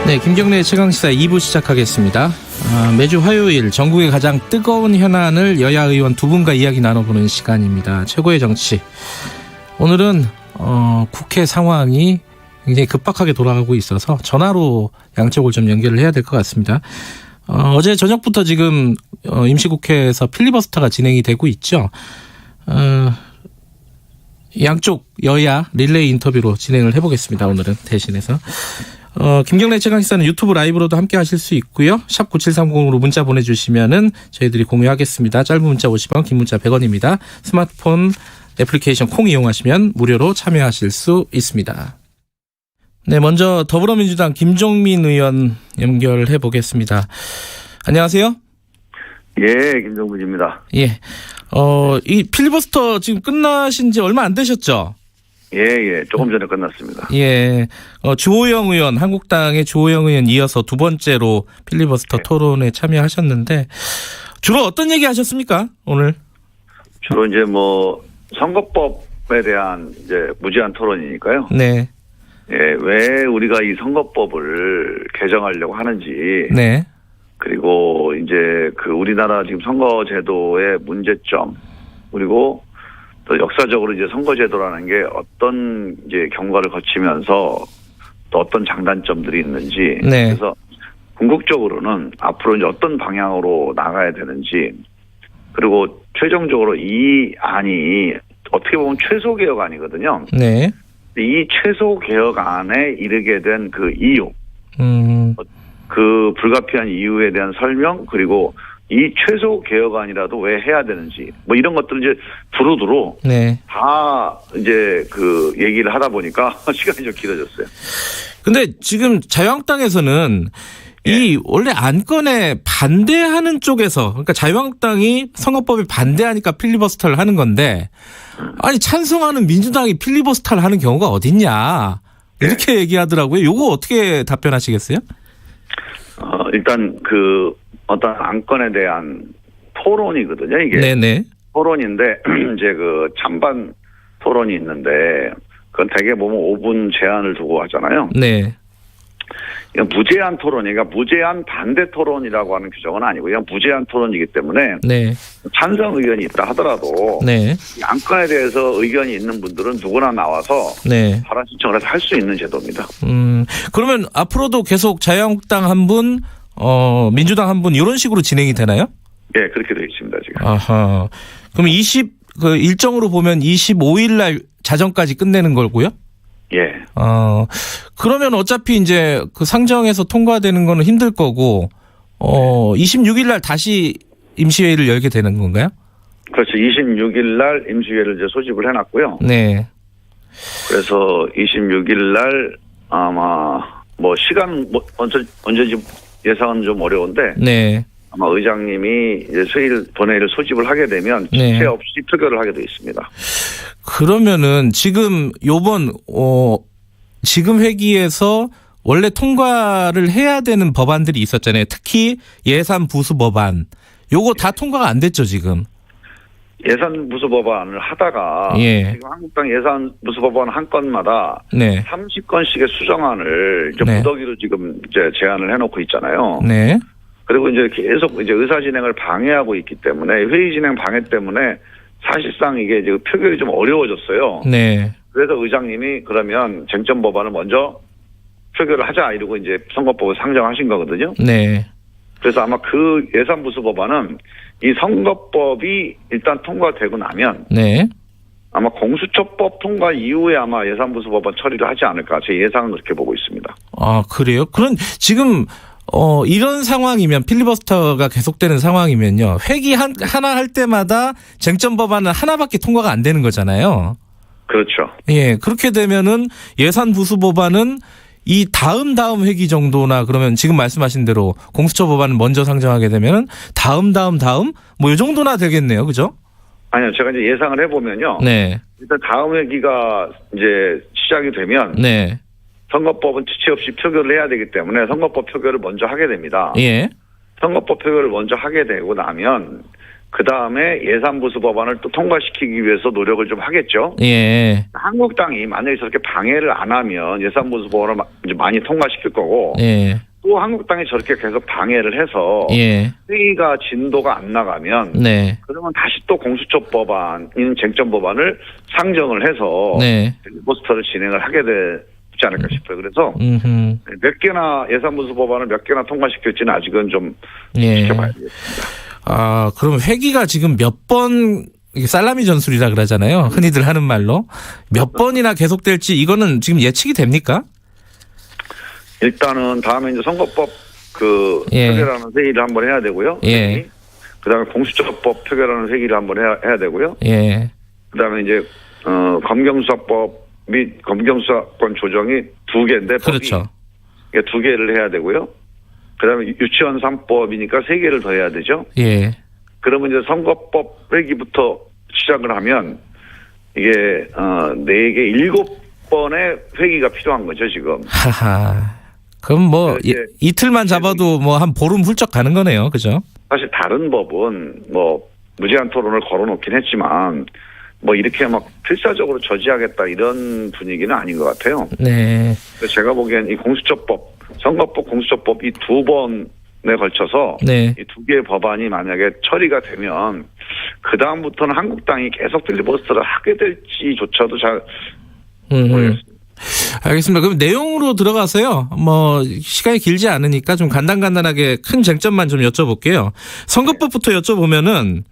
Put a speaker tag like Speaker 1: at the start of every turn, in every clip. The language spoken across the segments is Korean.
Speaker 1: 네, 김경래의 최강시사 2부 시작하겠습니다. 매주 화요일 전국의 가장 뜨거운 현안을 여야 의원 두 분과 이야기 나눠보는 시간입니다. 최고의 정치. 오늘은 국회 상황이 굉장히 급박하게 돌아가고 있어서 전화로 양쪽을 좀 연결을 해야 될 것 같습니다. 어제 저녁부터 지금 임시국회에서 필리버스터가 진행이 되고 있죠. 양쪽 여야 릴레이 인터뷰로 진행을 해보겠습니다. 오늘은 대신해서. 김경래 최강시사는 유튜브 라이브로도 함께 하실 수 있고요. 샵 9730으로 문자 보내주시면은 저희들이 공유하겠습니다. 짧은 문자 50원, 긴 문자 100원입니다. 스마트폰 애플리케이션 콩 이용하시면 무료로 참여하실 수 있습니다. 네, 먼저 더불어민주당 김종민 의원 연결해 보겠습니다. 안녕하세요.
Speaker 2: 예, 김종민입니다.
Speaker 1: 예. 이 필리버스터 지금 끝나신 지 얼마 안 되셨죠?
Speaker 2: 예, 조금 전에 끝났습니다.
Speaker 1: 예. 주호영 의원, 한국당의 주호영 의원 이어서 두 번째로 필리버스터 토론에 참여하셨는데 주로 어떤 얘기 하셨습니까, 오늘?
Speaker 2: 주로 이제 선거법에 대한 이제 무제한 토론이니까요.
Speaker 1: 네.
Speaker 2: 예, 왜 우리가 이 선거법을 개정하려고 하는지.
Speaker 1: 네.
Speaker 2: 그리고 이제 우리나라 지금 선거제도의 문제점, 그리고 또 역사적으로 이제 선거제도라는 게 어떤 이제 경과를 거치면서 또 어떤 장단점들이 있는지.
Speaker 1: 네.
Speaker 2: 그래서 궁극적으로는 앞으로 이제 어떤 방향으로 나가야 되는지, 그리고 최종적으로 이 안이 어떻게 보면 최소 개혁안이거든요.
Speaker 1: 네.
Speaker 2: 이 최소 개혁안에 이르게 된 그 이유, 그 불가피한 이유에 대한 설명, 그리고 이 최소 개혁안이라도 왜 해야 되는지, 이런 것들을 이제 두루두루
Speaker 1: 네.
Speaker 2: 다 이제 얘기를 하다 보니까 시간이 좀 길어졌어요.
Speaker 1: 근데 지금 자유한국당에서는 이 원래 안건에 반대하는 쪽에서, 그러니까 자유한국당이 선거법에 반대하니까 필리버스터를 하는 건데, 아니 찬성하는 민주당이 필리버스터를 하는 경우가 어딨냐 이렇게 얘기하더라고요. 요거 어떻게 답변하시겠어요?
Speaker 2: 일단 어떤 안건에 대한 토론이거든요, 이게. 네네. 토론인데 이제 찬반 토론이 있는데 그건 대개 보면 5분 제한을 두고 하잖아요. 네. 무제한 토론이니까 무제한 반대 토론이라고 하는 규정은 아니고 그냥 무제한 토론이기 때문에 네. 찬성 의견이 있다 하더라도 네. 이 안건에 대해서 의견이 있는 분들은 누구나 나와서 네. 발언 신청을 해서 할 수 있는 제도입니다.
Speaker 1: 그러면 앞으로도 계속 자유한국당 한 분, 민주당 한 분 이런 식으로 진행이 되나요?
Speaker 2: 네, 그렇게 되어 있습니다 지금.
Speaker 1: 아하. 그럼 일정으로 보면 25일 날 자정까지 끝내는 거고요?
Speaker 2: 예.
Speaker 1: 그러면 어차피 이제 상정해서 통과되는 거는 힘들 거고, 26일 날 다시 임시회의를 열게 되는 건가요?
Speaker 2: 그렇죠. 26일 날 임시회의를 이제 소집을 해놨고요. 네. 그래서 26일 날 아마 시간 언제지 예상은 좀 어려운데. 네. 아마 의장님이 이제 본회의를 소집을 하게 되면 지체 네. 없이 표결을 하게 돼 있습니다.
Speaker 1: 그러면은 지금 지금 회기에서 원래 통과를 해야 되는 법안들이 있었잖아요. 특히 예산 부수 법안. 요거 다 통과가 안 됐죠, 지금.
Speaker 2: 예산 부수 법안을 하다가
Speaker 1: 예.
Speaker 2: 지금 한국당 예산 부수 법안 한 건마다 네. 30건씩의 수정안을 이제
Speaker 1: 네.
Speaker 2: 무더기로 지금 이제 제안을 해놓고 있잖아요.
Speaker 1: 네.
Speaker 2: 그리고 이제 계속 이제 의사 진행을 방해하고 있기 때문에 회의 진행 방해 때문에 사실상 이게 이제 표결이 좀 어려워졌어요. 네. 그래서 의장님이 그러면 쟁점 법안을 먼저 표결을 하자 이러고 이제 선거법을 상정하신 거거든요. 네. 그래서 아마 예산 부수 법안은 이 선거법이 일단 통과되고 나면 네. 아마 공수처법 통과 이후에 아마 예산 부수 법안 처리를 하지 않을까 제 예상은 그렇게 보고 있습니다.
Speaker 1: 아, 그래요? 그럼 지금 이런 상황이면 필리버스터가 계속되는 상황이면요. 회기 하나 할 때마다 쟁점 법안은 하나밖에 통과가 안 되는 거잖아요.
Speaker 2: 그렇죠.
Speaker 1: 예, 그렇게 되면은 예산 부수 법안은 이 다음 회기 정도나 그러면 지금 말씀하신 대로 공수처 법안을 먼저 상정하게 되면은 다음 이 정도나 되겠네요. 그죠?
Speaker 2: 아니요. 제가 이제 예상을 해보면요. 네. 일단 다음 회기가 이제 시작이 되면 네. 선거법은 지체 없이 표결을 해야 되기 때문에 선거법 표결을 먼저 하게 됩니다. 예. 선거법 표결을 먼저 하게 되고 나면 그다음에 예산보수 법안을 또 통과시키기 위해서 노력을 좀 하겠죠.
Speaker 1: 예.
Speaker 2: 한국당이 만약에 저렇게 방해를 안 하면 예산보수 법안을 이제 많이 통과시킬 거고
Speaker 1: 예.
Speaker 2: 또 한국당이 저렇게 계속 방해를 해서
Speaker 1: 예.
Speaker 2: 회의가 진도가 안 나가면
Speaker 1: 네.
Speaker 2: 그러면 다시 또 공수처 법안인 쟁점 법안을 상정을 해서
Speaker 1: 네.
Speaker 2: 필리버스터를 진행을 하게 되지 않을까 싶어요. 그래서 몇 개나 예산보수 법안을 몇 개나 통과시킬지는 아직은 좀
Speaker 1: 예.
Speaker 2: 지켜봐야 되겠습니다.
Speaker 1: 아, 그럼 회기가 지금 몇 번 살라미 전술이라 그러잖아요. 흔히들 하는 말로 몇 번이나 계속될지 이거는 지금 예측이 됩니까?
Speaker 2: 일단은 다음에 이제 선거법
Speaker 1: 예.
Speaker 2: 표결하는 회의를 한번 해야 되고요.
Speaker 1: 예.
Speaker 2: 그다음에 공수처법 표결하는 회의를 한번 해야 되고요.
Speaker 1: 예.
Speaker 2: 그다음에 이제 검경수사법 및 검경수사권 조정이 2개인데
Speaker 1: 그렇죠.
Speaker 2: 법이 2개를 해야 되고요. 그다음에 유치원 3법이니까 3개를 더 해야 되죠.
Speaker 1: 예.
Speaker 2: 그러면 이제 선거법 회기부터 시작을 하면 이게 4개 7번의 회기가 필요한 거죠 지금.
Speaker 1: 하하. 그럼 뭐 이틀만 잡아도 뭐 한 보름 훌쩍 가는 거네요, 그죠?
Speaker 2: 사실 다른 법은 뭐 무제한 토론을 걸어놓긴 했지만 뭐 이렇게 막 필사적으로 저지하겠다 이런 분위기는 아닌 것 같아요.
Speaker 1: 네.
Speaker 2: 제가 보기엔 이 공수처법, 선거법, 공수처법 이 2번에 걸쳐서
Speaker 1: 네.
Speaker 2: 이 2개의 법안이 만약에 처리가 되면 그 다음부터는 한국당이 계속 필리버스터를 하게 될지조차도 잘 모르겠습니다.
Speaker 1: 알겠습니다. 그럼 내용으로 들어가서요. 뭐 시간이 길지 않으니까 좀 간단하게 큰 쟁점만 좀 여쭤볼게요. 선거법부터 여쭤보면은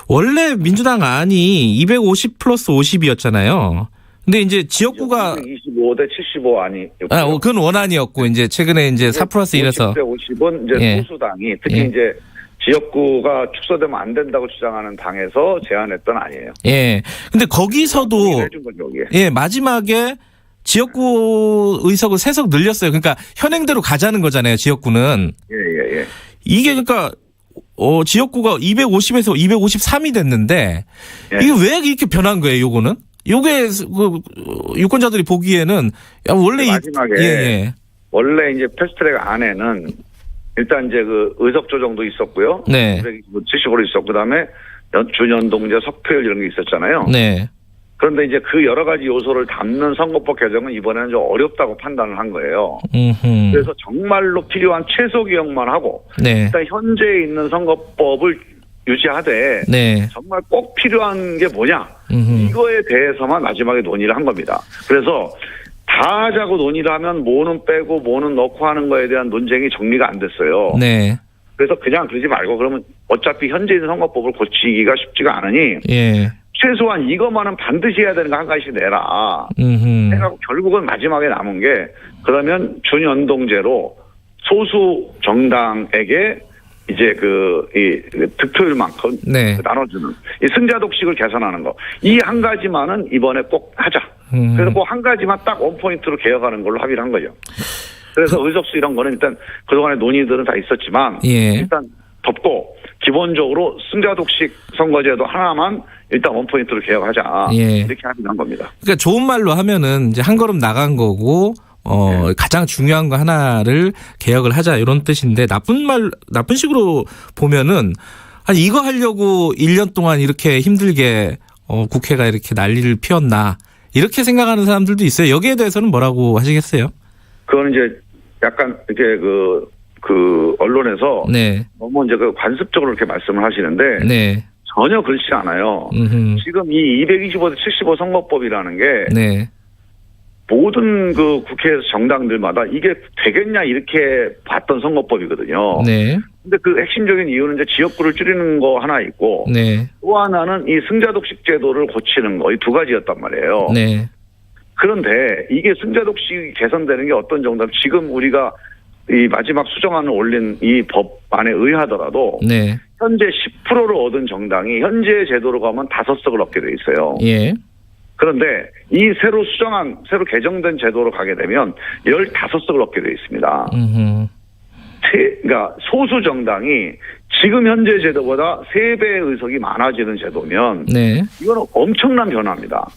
Speaker 1: 원래 민주당 안이 250 플러스 50이었잖아요. 근데 이제 지역구가
Speaker 2: 25대 75 아니.
Speaker 1: 그건 원안이었고 이제 최근에 이제 4 플러스 1에서
Speaker 2: 50대 50은 이제
Speaker 1: 예.
Speaker 2: 소수당이 특히
Speaker 1: 예.
Speaker 2: 이제 지역구가 축소되면 안 된다고 주장하는 당에서 제안했던 아니에요.
Speaker 1: 예. 근데 거기서도
Speaker 2: 해준 거죠, 이게.
Speaker 1: 예, 마지막에 지역구 의석을 3석 늘렸어요. 그러니까 현행대로 가자는 거잖아요, 지역구는.
Speaker 2: 예.
Speaker 1: 이게 그러니까 지역구가 250에서 253이 됐는데
Speaker 2: 예.
Speaker 1: 이게 왜 이렇게 변한 거예요, 요거는? 요게 유권자들이 보기에는 원래
Speaker 2: 마지막에 원래 이제 패스트트랙 안에는 일단 이제 그 의석 조정도 있었고요.
Speaker 1: 네.
Speaker 2: 275로 있었고 그다음에 준연동제 석패율 이런 게 있었잖아요.
Speaker 1: 네.
Speaker 2: 그런데 이제 그 여러 가지 요소를 담는 선거법 개정은 이번에는 좀 어렵다고 판단을 한 거예요. 그래서 정말로 필요한 최소 개혁만 하고
Speaker 1: 네.
Speaker 2: 일단 현재 있는 선거법을 유지하되
Speaker 1: 네.
Speaker 2: 정말 꼭 필요한 게 뭐냐 이거에 대해서만 마지막에 논의를 한 겁니다. 그래서 다 하자고 논의를 하면 뭐는 빼고 뭐는 넣고 하는 거에 대한 논쟁이 정리가 안 됐어요.
Speaker 1: 네.
Speaker 2: 그래서 그냥 그러지 말고 그러면 어차피 현재 있는 선거법을 고치기가 쉽지가 않으니
Speaker 1: 예.
Speaker 2: 최소한 이것만은 반드시 해야 되는 거 한 가지씩 내라. 해가지고 결국은 마지막에 남은 게 그러면 준연동제로 소수 정당에게 이제 이 득표율만큼
Speaker 1: 네.
Speaker 2: 나눠주는 이 승자 독식을 개선하는 거. 이 한 가지만은 이번에 꼭 하자. 그래서 그 한 가지만 딱 원포인트로 개혁하는 걸로 합의를 한 거죠. 그래서 의석수 이런 거는 일단 그동안의 논의들은 다 있었지만
Speaker 1: 예.
Speaker 2: 일단 덮고 기본적으로 승자 독식 선거제도 하나만 일단 원포인트로 개혁하자.
Speaker 1: 예.
Speaker 2: 이렇게 합의한 겁니다.
Speaker 1: 그러니까 좋은 말로 하면은 이제 한 걸음 나간 거고
Speaker 2: 네.
Speaker 1: 가장 중요한 거 하나를 개혁을 하자 이런 뜻인데 나쁜 식으로 보면은 아니 이거 하려고 1년 동안 이렇게 힘들게 국회가 이렇게 난리를 피웠나 이렇게 생각하는 사람들도 있어요. 여기에 대해서는 뭐라고 하시겠어요?
Speaker 2: 그건 이제 약간 이렇게 그 언론에서
Speaker 1: 네.
Speaker 2: 너무 이제 그 관습적으로 이렇게 말씀을 하시는데
Speaker 1: 네.
Speaker 2: 전혀 그렇지 않아요. 지금 이 225대 75 선거법이라는 게
Speaker 1: 네.
Speaker 2: 모든 그 국회에서 정당들마다 이게 되겠냐 이렇게 봤던 선거법이거든요.
Speaker 1: 네.
Speaker 2: 근데 그 핵심적인 이유는 이제 지역구를 줄이는 거 하나 있고
Speaker 1: 네.
Speaker 2: 또 하나는 이 승자독식 제도를 고치는 거 이 2가지였단 말이에요.
Speaker 1: 네.
Speaker 2: 그런데 이게 승자독식이 개선되는 게 어떤 정도 지금 우리가 이 마지막 수정안을 올린 이 법안에 의하더라도
Speaker 1: 네.
Speaker 2: 현재 10%를 얻은 정당이 현재 제도로 가면 5석을 얻게 돼 있어요.
Speaker 1: 예.
Speaker 2: 그런데 이 새로 새로 개정된 제도로 가게 되면 15석을 얻게 돼 있습니다. 그러니까 소수 정당이 지금 현재 제도보다 3배의 의석이 많아지는 제도면
Speaker 1: 네.
Speaker 2: 이거는 엄청난 변화입니다.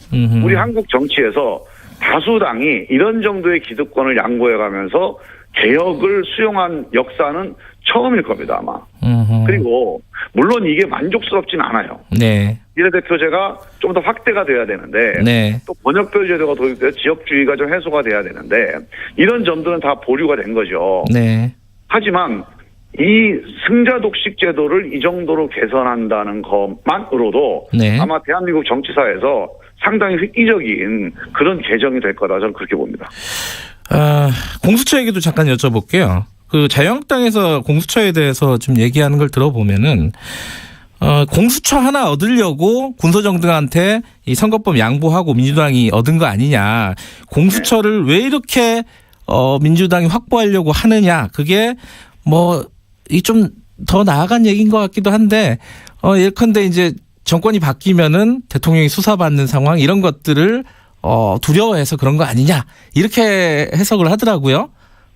Speaker 2: 우리 한국 정치에서 다수당이 이런 정도의 기득권을 양보해가면서 개혁을 수용한 역사는 처음일 겁니다, 아마.
Speaker 1: 음흠.
Speaker 2: 그리고 물론 이게 만족스럽진 않아요.
Speaker 1: 네.
Speaker 2: 비례대표제가 좀 더 확대가 돼야 되는데
Speaker 1: 네. 또
Speaker 2: 번역별 제도가 도입돼서 지역주의가 좀 해소가 돼야 되는데 이런 점들은 다 보류가 된 거죠.
Speaker 1: 네.
Speaker 2: 하지만 이 승자 독식 제도를 이 정도로 개선한다는 것만으로도
Speaker 1: 네.
Speaker 2: 아마 대한민국 정치사에서 상당히 획기적인 그런 개정이 될 거다 저는 그렇게 봅니다.
Speaker 1: 공수처 얘기도 잠깐 여쭤볼게요. 그 자유한국당에서 공수처에 대해서 좀 얘기하는 걸 들어보면은 공수처 하나 얻으려고 군소정당한테 이 선거법 양보하고 민주당이 얻은 거 아니냐. 공수처를 왜 이렇게 민주당이 확보하려고 하느냐. 그게 뭐 이 좀 더 나아간 얘기인 것 같기도 한데 예컨대 이제 정권이 바뀌면은 대통령이 수사받는 상황 이런 것들을 두려워해서 그런 거 아니냐 이렇게 해석을 하더라고요.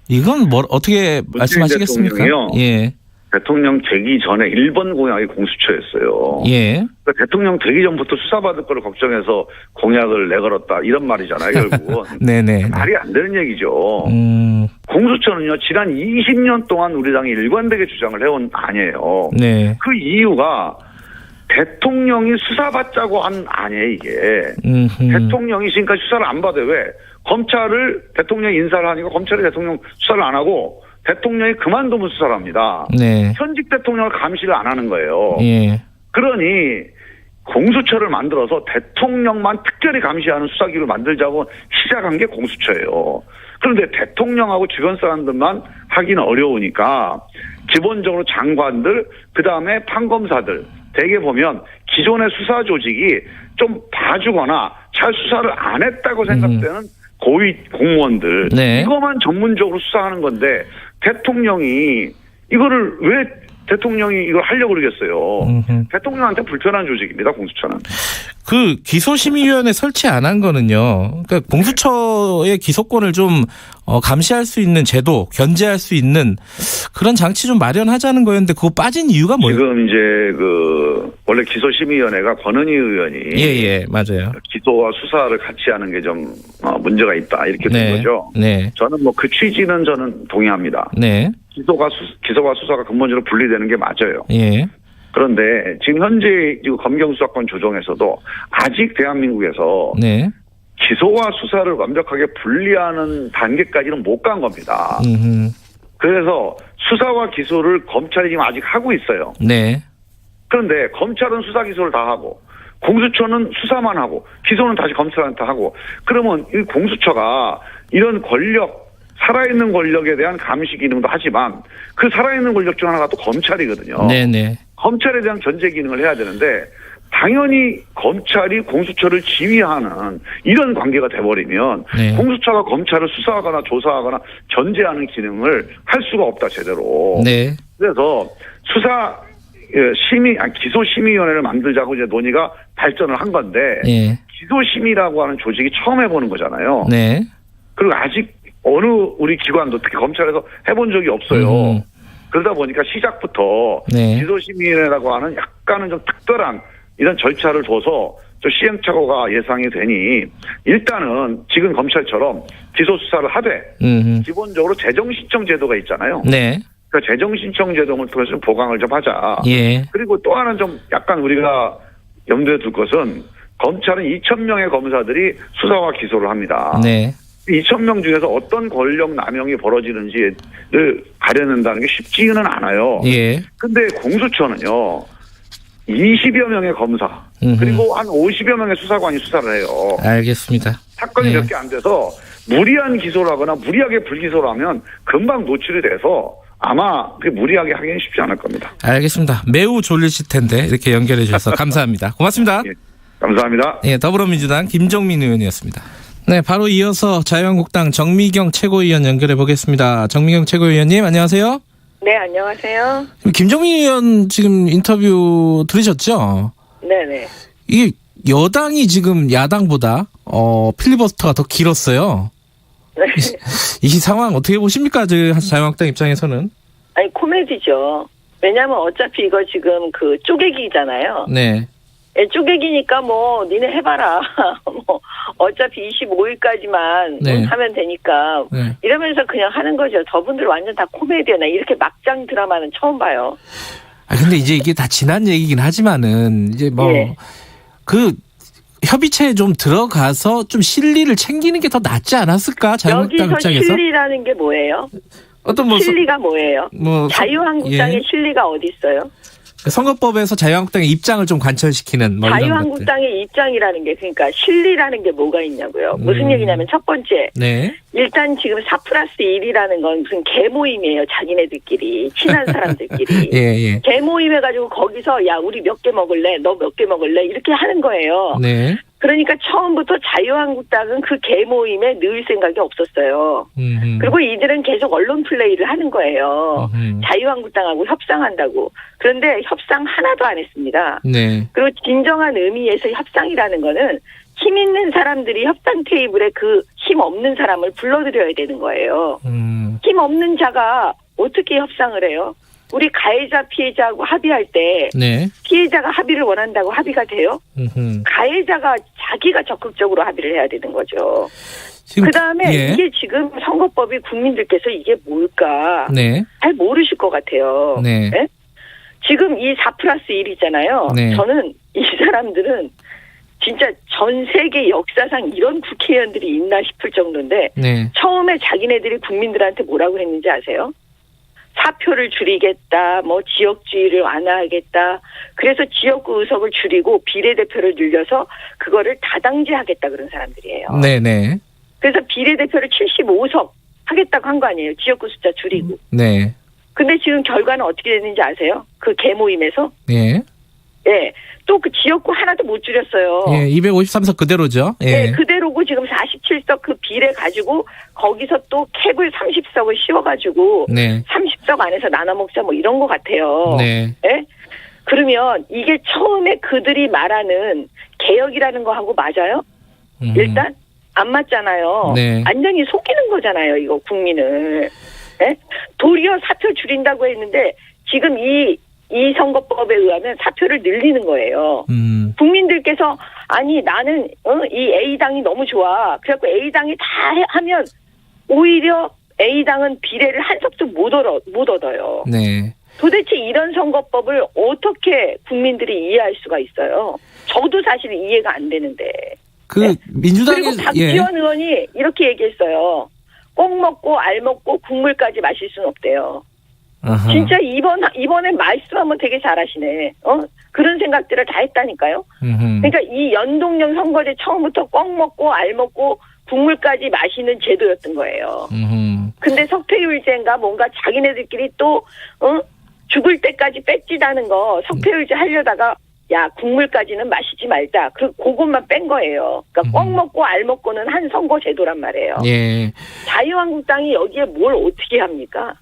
Speaker 1: 이건 뭐 어떻게 말씀하시겠습니까?
Speaker 2: 대통령이요.
Speaker 1: 예.
Speaker 2: 대통령 되기 전에 1번 공약이 공수처였어요.
Speaker 1: 예.
Speaker 2: 그러니까 대통령 되기 전부터 수사받을 거를 걱정해서 공약을 내걸었다 이런 말이잖아요. 결국은.
Speaker 1: 네네.
Speaker 2: 말이 안 되는 얘기죠. 공수처는요. 지난 20년 동안 우리 당이 일관되게 주장을 해온 아니에요.
Speaker 1: 네.
Speaker 2: 그 이유가 대통령이 수사받자고 한 아니에요 이게. 대통령이 지금까지 수사를 안 받아요. 왜? 검찰을 대통령이 인사를 하니까 검찰이 대통령 수사를 안 하고 대통령이 그만두면 수사를 합니다.
Speaker 1: 네.
Speaker 2: 현직 대통령을 감시를 안 하는 거예요.
Speaker 1: 예.
Speaker 2: 그러니 공수처를 만들어서 대통령만 특별히 감시하는 수사기를 만들자고 시작한 게 공수처예요. 그런데 대통령하고 주변 사람들만 하기는 어려우니까 기본적으로 장관들 그다음에 판검사들 대개 보면 기존의 수사 조직이 좀 봐주거나 잘 수사를 안 했다고 생각되는 고위 공무원들
Speaker 1: 네.
Speaker 2: 이거만 전문적으로 수사하는 건데 대통령이 이거를 왜 대통령이 이걸 하려고 그러겠어요. 대통령한테 불편한 조직입니다. 공수처는.
Speaker 1: 그 기소심의위원회 설치 안 한 거는요. 그러니까 공수처의 기소권을 좀 감시할 수 있는 제도, 견제할 수 있는 그런 장치 좀 마련하자는 거였는데 그거 빠진 이유가 뭐예요?
Speaker 2: 지금 이제 원래 기소심의위원회가 권은희 의원이
Speaker 1: 예, 맞아요.
Speaker 2: 기소와 수사를 같이 하는 게 좀 문제가 있다 이렇게 된 거죠.
Speaker 1: 네.
Speaker 2: 저는 뭐 그 취지는 저는 동의합니다.
Speaker 1: 네.
Speaker 2: 기소와 수사가 근본적으로 분리되는 게 맞아요.
Speaker 1: 예.
Speaker 2: 그런데 지금 현재 검경수사권 조정에서도 아직 대한민국에서
Speaker 1: 네.
Speaker 2: 기소와 수사를 완벽하게 분리하는 단계까지는 못 간 겁니다. 그래서 수사와 기소를 검찰이 지금 아직 하고 있어요.
Speaker 1: 네.
Speaker 2: 그런데 검찰은 수사 기소를 다 하고 공수처는 수사만 하고 기소는 다시 검찰한테 하고 그러면 이 공수처가 이런 살아있는 권력에 대한 감시 기능도 하지만 그 살아있는 권력 중 하나가 또 검찰이거든요.
Speaker 1: 네네.
Speaker 2: 검찰에 대한 견제 기능을 해야 되는데 당연히 검찰이 공수처를 지휘하는 이런 관계가 돼버리면
Speaker 1: 네.
Speaker 2: 공수처가 검찰을 수사하거나 조사하거나 견제하는 기능을 할 수가 없다 제대로.
Speaker 1: 네.
Speaker 2: 그래서 기소심의위원회를 만들자고 이제 논의가 발전을 한 건데
Speaker 1: 예.
Speaker 2: 기소심의라고 하는 조직이 처음 해보는 거잖아요.
Speaker 1: 네.
Speaker 2: 그리고 아직 어느 우리 기관도 특히 검찰에서 해본 적이 없어요. 그러다 보니까 시작부터
Speaker 1: 네.
Speaker 2: 기소심의위원회라고 하는 약간은 좀 특별한 이런 절차를 둬서 좀 시행착오가 예상이 되니 일단은 지금 검찰처럼 기소수사를 하되 기본적으로 재정신청 제도가 있잖아요.
Speaker 1: 네.
Speaker 2: 그 재정신청 제도를 통해서 좀 보강을 좀 하자.
Speaker 1: 예.
Speaker 2: 그리고 또 하나는 좀 약간 우리가 염두에 둘 것은 검찰은 2,000명의 검사들이 수사와 기소를 합니다.
Speaker 1: 네.
Speaker 2: 2,000명 중에서 어떤 권력 남용이 벌어지는지를 가려낸다는 게 쉽지는 않아요.
Speaker 1: 예.
Speaker 2: 근데 공수처는요. 20여 명의 검사 그리고 한 50여 명의 수사관이 수사를 해요.
Speaker 1: 알겠습니다.
Speaker 2: 사건이 몇 개 안 돼서 무리한 기소를 하거나 무리하게 불기소를 하면 금방 노출이 돼서 아마 그게 무리하게 하기는 쉽지 않을 겁니다.
Speaker 1: 알겠습니다. 매우 졸리실 텐데 이렇게 연결해 주셔서 감사합니다. 고맙습니다.
Speaker 2: 예, 감사합니다.
Speaker 1: 예, 더불어민주당 김정민 의원이었습니다. 네, 바로 이어서 자유한국당 정미경 최고위원 연결해 보겠습니다. 정미경 최고위원님 안녕하세요.
Speaker 3: 네, 안녕하세요.
Speaker 1: 김정민 의원 지금 인터뷰 들으셨죠?
Speaker 3: 네네.
Speaker 1: 이게 여당이 지금 야당보다 필리버스터가 더 길었어요.
Speaker 3: 네.
Speaker 1: 이 상황 어떻게 보십니까? 자유한국당 입장에서는.
Speaker 3: 아니, 코미디죠. 왜냐면 어차피 이거 지금 쪼개기잖아요.
Speaker 1: 네.
Speaker 3: 쪼개기니까 니네 해봐라. 어차피 25일까지만
Speaker 1: 네.
Speaker 3: 하면 되니까
Speaker 1: 네.
Speaker 3: 이러면서 그냥 하는 거죠. 저분들 완전 다 코미디언이야. 이렇게 막장 드라마는 처음 봐요.
Speaker 1: 근데 이제 이게 다 지난 얘기긴 하지만은 이제 뭐
Speaker 3: 예.
Speaker 1: 그 협의체에 좀 들어가서 좀 실리를 챙기는 게 더 낫지 않았을까? 자유한국당
Speaker 3: 여기서
Speaker 1: 입장에서
Speaker 3: 실리라는 게 뭐예요?
Speaker 1: 어떤 뭐
Speaker 3: 실리가 뭐예요?
Speaker 1: 뭐
Speaker 3: 자유한국당의
Speaker 1: 예.
Speaker 3: 실리가 어디 있어요?
Speaker 1: 선거법에서 자유한국당의 입장을 좀 관철시키는 뭐 이런 것들.
Speaker 3: 자유한국당의 입장이라는 게 그러니까 실리라는 게 뭐가 있냐고요. 무슨 얘기냐면 첫 번째
Speaker 1: 네.
Speaker 3: 일단 지금 4+1이라는 건 무슨 개모임이에요. 자기네들끼리 친한 사람들끼리.
Speaker 1: 예.
Speaker 3: 개모임 해가지고 거기서 야 우리 몇 개 먹을래? 너 몇 개 먹을래? 이렇게 하는 거예요.
Speaker 1: 네.
Speaker 3: 그러니까 처음부터 자유한국당은 그 개모임에 늘 생각이 없었어요. 그리고 이들은 계속 언론 플레이를 하는 거예요. 자유한국당하고 협상한다고. 그런데 협상 하나도 안 했습니다.
Speaker 1: 네.
Speaker 3: 그리고 진정한 의미에서 협상이라는 거는 힘 있는 사람들이 협상 테이블에 그 힘 없는 사람을 불러들여야 되는 거예요. 힘 없는 자가 어떻게 협상을 해요? 우리 가해자 피해자하고 합의할 때
Speaker 1: 네.
Speaker 3: 피해자가 합의를 원한다고 합의가 돼요? 가해자가 자기가 적극적으로 합의를 해야 되는 거죠. 그다음에
Speaker 1: 예.
Speaker 3: 이게 지금 선거법이 국민들께서 이게 뭘까
Speaker 1: 네.
Speaker 3: 잘 모르실 것 같아요.
Speaker 1: 네.
Speaker 3: 네? 지금 이 4+1이잖아요.
Speaker 1: 네.
Speaker 3: 저는 이 사람들은 진짜 전 세계 역사상 이런 국회의원들이 있나 싶을 정도인데
Speaker 1: 네.
Speaker 3: 처음에 자기네들이 국민들한테 뭐라고 했는지 아세요? 사표를 줄이겠다, 뭐 지역주의를 완화하겠다. 그래서 지역구 의석을 줄이고 비례대표를 늘려서 그거를 다당제하겠다 그런 사람들이에요.
Speaker 1: 네네.
Speaker 3: 그래서 비례대표를 75석 하겠다고 한 거 아니에요. 지역구 숫자 줄이고.
Speaker 1: 네.
Speaker 3: 근데 지금 결과는 어떻게 됐는지 아세요? 그 개모임에서?
Speaker 1: 예.
Speaker 3: 예. 또 그 지역구 하나도 못 줄였어요.
Speaker 1: 예, 253석 그대로죠. 예.
Speaker 3: 네, 그대로고 지금 47석 그 비례 가지고 거기서 또 캡을 30석을 씌워가지고
Speaker 1: 네.
Speaker 3: 30석 안에서 나눠 먹자 뭐 이런 것 같아요.
Speaker 1: 네.
Speaker 3: 예? 그러면 이게 처음에 그들이 말하는 개혁이라는 거 하고 맞아요? 일단 안 맞잖아요.
Speaker 1: 네.
Speaker 3: 완전히 속이는 거잖아요. 이거 국민을. 예? 도리어 사표 줄인다고 했는데 지금 이 선거법에 의하면 사표를 늘리는 거예요. 국민들께서 아니 나는 이 A당이 너무 좋아. 그래갖고 A당이 다 하면 오히려 A당은 비례를 한 석도 못 얻어요.
Speaker 1: 네.
Speaker 3: 도대체 이런 선거법을 어떻게 국민들이 이해할 수가 있어요? 저도 사실 이해가 안 되는데.
Speaker 1: 그 민주당의
Speaker 3: 그리고 박지원 의원이 이렇게 얘기했어요. 꼭 먹고 알 먹고 국물까지 마실 수는 없대요.
Speaker 1: 아하.
Speaker 3: 진짜 이번에 말씀하면 되게 잘하시네. 그런 생각들을 다 했다니까요. 그러니까 이 연동형 선거제 처음부터 꼭 먹고 알 먹고 국물까지 마시는 제도였던 거예요. 근데 석패율제인가 뭔가 자기네들끼리 또 죽을 때까지 뺏지다는 거 석패율제 하려다가 야 국물까지는 마시지 말자. 그것만 뺀 거예요. 그러니까 꼭 먹고 알 먹고는 한 선거 제도란 말이에요.
Speaker 1: 예.
Speaker 3: 자유한국당이 여기에 뭘 어떻게 합니까?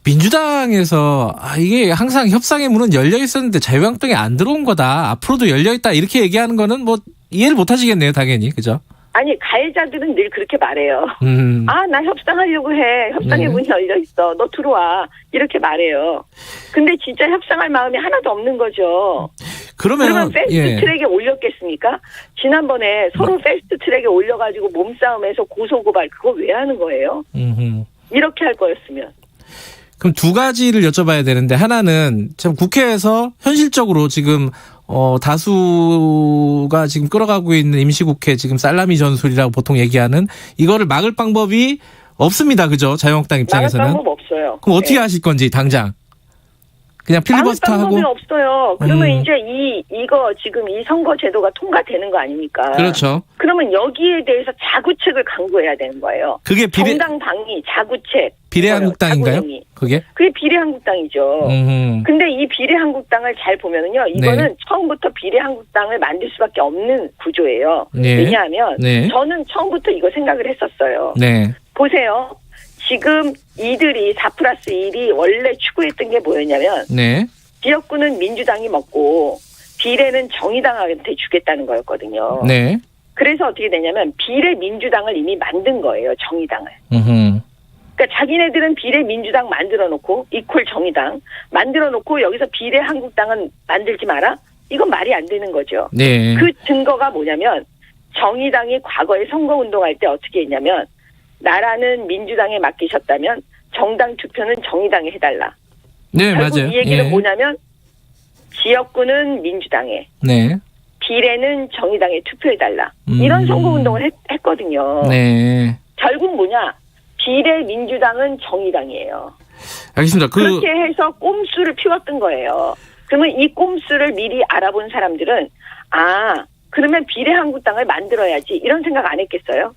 Speaker 1: 민주당에서 이게 항상 협상의 문은 열려 있었는데 자유한국당이 안 들어온 거다. 앞으로도 열려 있다 이렇게 얘기하는 거는 뭐 이해를 못 하시겠네요, 당연히. 그죠?
Speaker 3: 아니 가해자들은 늘 그렇게 말해요. 나 협상하려고 해. 협상의
Speaker 1: 네.
Speaker 3: 문이 열려 있어. 너 들어와. 이렇게 말해요. 근데 진짜 협상할 마음이 하나도 없는 거죠.
Speaker 1: 그러면
Speaker 3: 패스트 트랙에 올렸겠습니까? 지난번에 서로 패스트 트랙에 올려가지고 몸싸움에서 고소고발 그거 왜 하는 거예요? 이렇게 할 거였으면.
Speaker 1: 그럼 두 가지를 여쭤봐야 되는데 하나는 참 국회에서 현실적으로 지금 다수가 지금 끌어가고 있는 임시국회 지금 살라미 전술이라고 보통 얘기하는 이거를 막을 방법이 없습니다. 그죠? 자유한국당 입장에서는.
Speaker 3: 막을 방법 없어요.
Speaker 1: 그럼 어떻게
Speaker 3: 네.
Speaker 1: 하실 건지 당장. 그냥 필리버스터
Speaker 3: 막을 방법이
Speaker 1: 하고.
Speaker 3: 없어요. 그러면 이제 이거 지금 이 선거 제도가 통과되는 거 아닙니까?
Speaker 1: 그렇죠.
Speaker 3: 그러면 여기에 대해서 자구책을 강구해야 되는 거예요.
Speaker 1: 그게
Speaker 3: 정당 방위, 자구책.
Speaker 1: 비례한국당인가요?
Speaker 3: 자구행위.
Speaker 1: 그게
Speaker 3: 비례한국당이죠. 근데 이 비례한국당을 잘 보면은요, 이거는
Speaker 1: 네.
Speaker 3: 처음부터 비례한국당을 만들 수밖에 없는 구조예요.
Speaker 1: 네.
Speaker 3: 왜냐하면
Speaker 1: 네.
Speaker 3: 저는 처음부터 이거 생각을 했었어요.
Speaker 1: 네.
Speaker 3: 보세요. 지금 이들이 4+1이 원래 추구했던 게 뭐였냐면
Speaker 1: 네.
Speaker 3: 지역구는 민주당이 먹고 비례는 정의당한테 주겠다는 거였거든요.
Speaker 1: 네.
Speaker 3: 그래서 어떻게 되냐면 비례민주당을 이미 만든 거예요. 정의당을. 그러니까 자기네들은 비례민주당 만들어놓고 이퀄 정의당 만들어놓고 여기서 비례한국당은 만들지 마라? 이건 말이 안 되는 거죠.
Speaker 1: 네.
Speaker 3: 그 증거가 뭐냐면 정의당이 과거에 선거운동할 때 어떻게 했냐면 나라는 민주당에 맡기셨다면 정당 투표는 정의당에 해달라.
Speaker 1: 네,
Speaker 3: 결국
Speaker 1: 맞아요.
Speaker 3: 이 얘기는
Speaker 1: 예.
Speaker 3: 뭐냐면 지역구는 민주당에,
Speaker 1: 네.
Speaker 3: 비례는 정의당에 투표해달라. 이런 선거운동을 했거든요.
Speaker 1: 네.
Speaker 3: 결국 뭐냐? 비례 민주당은 정의당이에요.
Speaker 1: 알겠습니다.
Speaker 3: 그렇게 해서 꼼수를 피웠던 거예요. 그러면 이 꼼수를 미리 알아본 사람들은 그러면 비례 한국당을 만들어야지 이런 생각 안 했겠어요?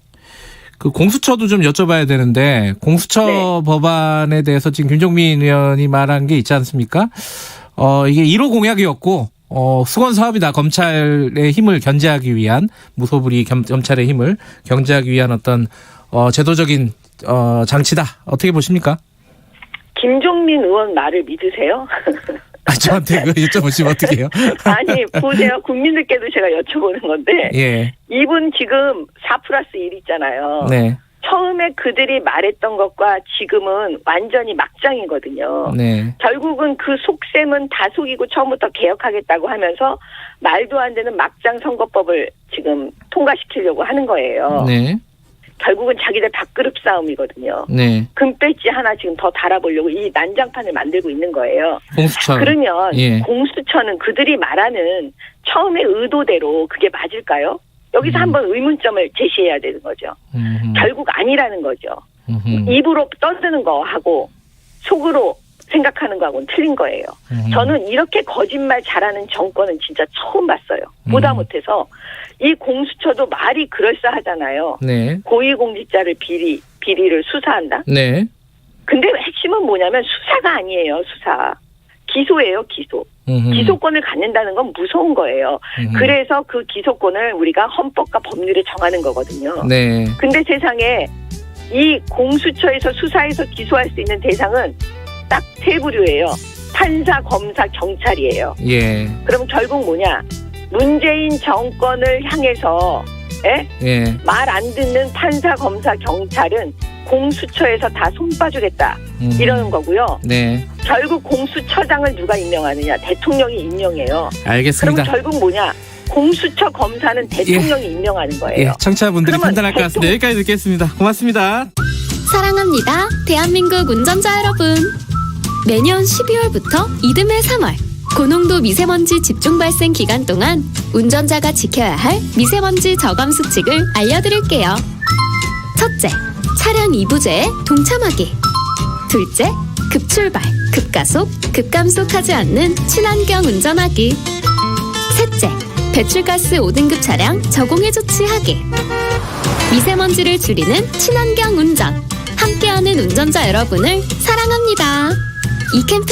Speaker 1: 그 공수처도 좀 여쭤봐야 되는데 공수처
Speaker 3: 네.
Speaker 1: 법안에 대해서 지금 김종민 의원이 말한 게 있지 않습니까? 이게 1호 공약이었고 수건 사업이다. 검찰의 힘을 견제하기 위한 무소불위 검찰의 힘을 견제하기 위한 어떤 제도적인 장치다. 어떻게 보십니까?
Speaker 3: 김종민 의원 말을 믿으세요?
Speaker 1: 저한테 그거 여쭤보시면 어떡해요?
Speaker 3: 아니 보세요. 국민들께도 제가 여쭤보는 건데
Speaker 1: 예.
Speaker 3: 이분 지금 4+1 있잖아요.
Speaker 1: 네.
Speaker 3: 처음에 그들이 말했던 것과 지금은 완전히 막장이거든요.
Speaker 1: 네.
Speaker 3: 결국은 그 속셈은 다 속이고 처음부터 개혁하겠다고 하면서 말도 안 되는 막장 선거법을 지금 통과시키려고 하는 거예요.
Speaker 1: 네.
Speaker 3: 결국은 자기들 밥그릇 싸움이거든요.
Speaker 1: 네.
Speaker 3: 금배지 하나 지금 더 달아보려고 이 난장판을 만들고 있는 거예요.
Speaker 1: 공수처.
Speaker 3: 그러면
Speaker 1: 예.
Speaker 3: 공수처는 그들이 말하는 처음의 의도대로 그게 맞을까요? 여기서 한번 의문점을 제시해야 되는 거죠. 결국 아니라는 거죠. 입으로 떠드는 거하고 속으로 생각하는 거하고는 틀린 거예요. 저는 이렇게 거짓말 잘하는 정권은 진짜 처음 봤어요. 보다 못해서 이 공수처도 말이 그럴싸하잖아요.
Speaker 1: 네.
Speaker 3: 고위공직자를 비리를 수사한다.
Speaker 1: 네.
Speaker 3: 근데 핵심은 뭐냐면 수사가 아니에요. 수사. 기소예요. 기소. 기소권을 갖는다는 건 무서운 거예요. 그래서 그 기소권을 우리가 헌법과 법률에 정하는 거거든요.
Speaker 1: 네.
Speaker 3: 근데 세상에 이 공수처에서 수사해서 기소할 수 있는 대상은 딱 세 부류예요. 판사, 검사, 경찰이에요.
Speaker 1: 예.
Speaker 3: 그럼 결국 뭐냐? 문재인 정권을 향해서
Speaker 1: 예.
Speaker 3: 말 안 듣는 판사, 검사, 경찰은 공수처에서 다 손 빠주겠다. 이러는 거고요.
Speaker 1: 네.
Speaker 3: 결국 공수처장을 누가 임명하느냐? 대통령이 임명해요.
Speaker 1: 알겠습니다.
Speaker 3: 그럼 결국 뭐냐? 공수처 검사는 대통령이 임명하는 거예요.
Speaker 1: 예. 청취자분들이
Speaker 3: 그러면
Speaker 1: 판단할 것 같습니다. 여기까지 듣겠습니다. 고맙습니다.
Speaker 4: 사랑합니다. 대한민국 운전자 여러분. 매년 12월부터 이듬해 3월 고농도 미세먼지 집중 발생 기간 동안 운전자가 지켜야 할 미세먼지 저감 수칙을 알려드릴게요. 첫째, 차량 이부제에 동참하기. 둘째, 급출발, 급가속, 급감속하지 않는 친환경 운전하기. 셋째, 배출가스 5등급 차량 저공해 조치하기. 미세먼지를 줄이는 친환경 운전. 함께하는 운전자 여러분을 사랑합니다. 이 캠페인